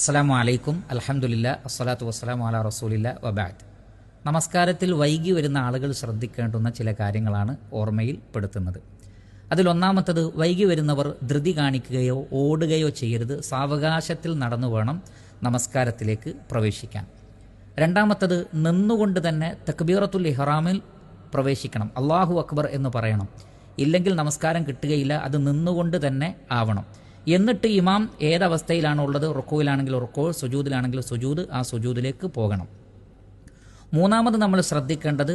അസ്സലാമു അലൈക്കും അൽഹംദുലില്ലാ അസ്സലാത്തു വസ്സലാമു അലാ റസൂലില്ലാ വബഅദ്. നമസ്കാരത്തിൽ വൈകി വരുന്ന ആളുകൾ ശ്രദ്ധിക്കേണ്ടുന്ന ചില കാര്യങ്ങളാണ് ഓർമ്മയിൽ പെടുത്തുന്നത്. അതിലൊന്നാമത്തത്, വൈകി വരുന്നവർ ധൃതി കാണിക്കുകയോ ഓടുകയോ ചെയ്യരുത്. സാവകാശത്തിൽ നടന്നു വേണം നമസ്കാരത്തിലേക്ക് പ്രവേശിക്കാൻ. രണ്ടാമത്തത്, നിന്നുകൊണ്ട് തന്നെ തക്ബീറത്തുൽ ഇഹ്റാമിൽ പ്രവേശിക്കണം. അല്ലാഹു അക്ബർ എന്ന് പറയണം. ഇല്ലെങ്കിൽ നമസ്കാരം കിട്ടുകയില്ല. അത് നിന്നുകൊണ്ട് തന്നെ ആവണം. എന്നിട്ട് ഇമാം ഏതവസ്ഥയിലാണോ ഉള്ളത്, റുക്കൂയിലാണെങ്കിൽ റുക്കൂ, സുജൂദിലാണെങ്കിൽ സുജൂദ്, ആ സുജൂദിലേക്ക് പോകണം. മൂന്നാമത് നമ്മൾ ശ്രദ്ധിക്കേണ്ടത്,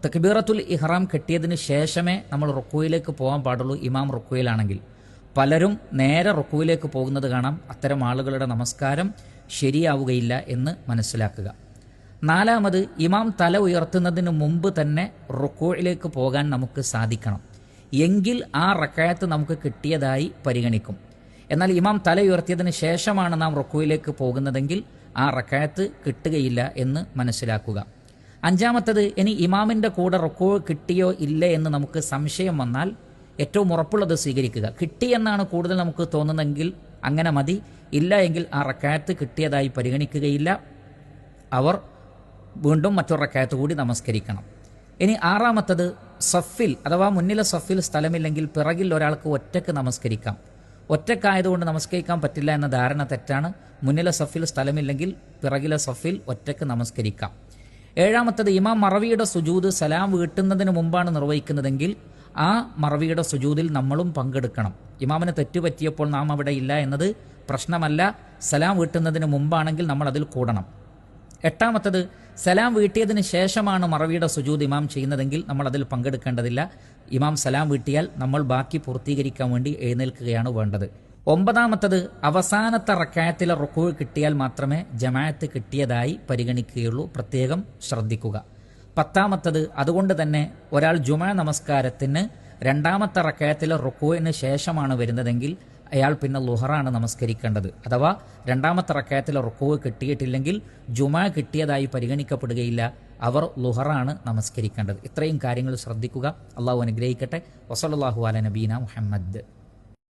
തക്ബീറത്തുൽ ഇഹ്റാം കെട്ടിയതിന് ശേഷമേ നമ്മൾ റുക്കൂയിലേക്ക് പോകാൻ പാടുള്ളൂ. ഇമാം റുക്കൂയിലാണെങ്കിൽ പലരും നേരെ റുക്കൂയിലേക്ക് പോകുന്നത് കാണാം. അത്തരം ആളുകളുടെ നമസ്കാരം ശരിയാവുകയില്ല എന്ന് മനസ്സിലാക്കുക. നാലാമത്, ഇമാം തല ഉയർത്തുന്നതിന് മുമ്പ് തന്നെ റുക്കൂയിലേക്ക് പോകാൻ നമുക്ക് സാധിക്കണം. എങ്കിൽ ആ റക്അത്ത് നമുക്ക് കിട്ടിയതായി പരിഗണിക്കും. എന്നാൽ ഇമാം തല ഉയർത്തിയതിന് ശേഷമാണ് നാം റുക്കൂയിലേക്ക് പോകുന്നതെങ്കിൽ ആ റക്അത്ത് കിട്ടുകയില്ല എന്ന് മനസ്സിലാക്കുക. അഞ്ചാമത്തത്, ഇനി ഇമാമിൻ്റെ കൂടെ റുക്കൂ കിട്ടിയോ ഇല്ലേ എന്ന് നമുക്ക് സംശയം വന്നാൽ ഏറ്റവും ഉറപ്പുള്ളത് സ്വീകരിക്കുക. കിട്ടിയെന്നാണ് കൂടുതൽ നമുക്ക് തോന്നുന്നതെങ്കിൽ അങ്ങനെ മതി. ഇല്ല എങ്കിൽ ആ റക്അത്ത് കിട്ടിയതായി പരിഗണിക്കുകയില്ല. അവർ വീണ്ടും മറ്റൊരു റക്അത്ത് കൂടി നമസ്കരിക്കണം. ഇനി ആറാമത്തത്, സഫിൽ അഥവാ മുന്നിലെ സഫിൽ സ്ഥലമില്ലെങ്കിൽ പിറകിൽ ഒരാൾക്ക് ഒറ്റക്ക് നമസ്കരിക്കാം. ഒറ്റക്കായതുകൊണ്ട് നമസ്കരിക്കാൻ പറ്റില്ല എന്ന ധാരണ തെറ്റാണ്. മുന്നിലെ സഫിൽ സ്ഥലമില്ലെങ്കിൽ പിറകിലെ സഫിൽ ഒറ്റക്ക് നമസ്കരിക്കാം. ഏഴാമത്തത്, ഇമാം മറവിയുടെ സുജൂദ് സലാം വീട്ടുന്നതിന് മുമ്പാണ് നിർവഹിക്കുന്നതെങ്കിൽ ആ മറവിയുടെ സുജൂദിൽ നമ്മളും പങ്കെടുക്കണം. ഇമാമിന് തെറ്റുപറ്റിയപ്പോൾ നാം അവിടെ ഇല്ല എന്നത് പ്രശ്നമല്ല. സലാം വീട്ടുന്നതിന് മുമ്പാണെങ്കിൽ നമ്മൾ അതിൽ കൂടണം. എട്ടാമത്തത്, സലാം വീട്ടിയതിന് ശേഷമാണ് മറവിയുടെ സുജൂദ് ഇമാം ചെയ്യുന്നതെങ്കിൽ നമ്മൾ അതിൽ പങ്കെടുക്കേണ്ടതില്ല. ഇമാം സലാം വീട്ടിയാൽ നമ്മൾ ബാക്കി പൂർത്തീകരിക്കാൻ വേണ്ടി എഴുന്നേൽക്കുകയാണ് വേണ്ടത്. ഒമ്പതാമത്തത്, അവസാനത്തെ റക്അത്തിലെ റുക്കൂ കിട്ടിയാൽ മാത്രമേ ജമാഅത്ത് കിട്ടിയതായി പരിഗണിക്കുകയുള്ളൂ. പ്രത്യേകം ശ്രദ്ധിക്കുക. പത്താമത്തത്, അതുകൊണ്ട് തന്നെ ഒരാൾ ജുമുഅ നമസ്കാരത്തിന് രണ്ടാമത്തെ റക്അത്തിലെ റുക്കൂവിന് ശേഷമാണ് വരുന്നതെങ്കിൽ അയാൾ പിന്നെ ളുഹറാണ് നമസ്കരിക്കേണ്ടത്. അഥവാ രണ്ടാമത്തെ റക്അത്തിലെ റുക്കൂ കിട്ടിയിട്ടില്ലെങ്കിൽ ജുമുഅ കിട്ടിയതായി പരിഗണിക്കപ്പെടുകയില്ല. അവർ ളുഹറാണ് നമസ്കരിക്കേണ്ടത്. ഇത്രയും കാര്യങ്ങൾ ശ്രദ്ധിക്കുക. അള്ളാഹു അനുഗ്രഹിക്കട്ടെ. വസല്ലല്ലാഹു അലാ നബീന മുഹമ്മദ്.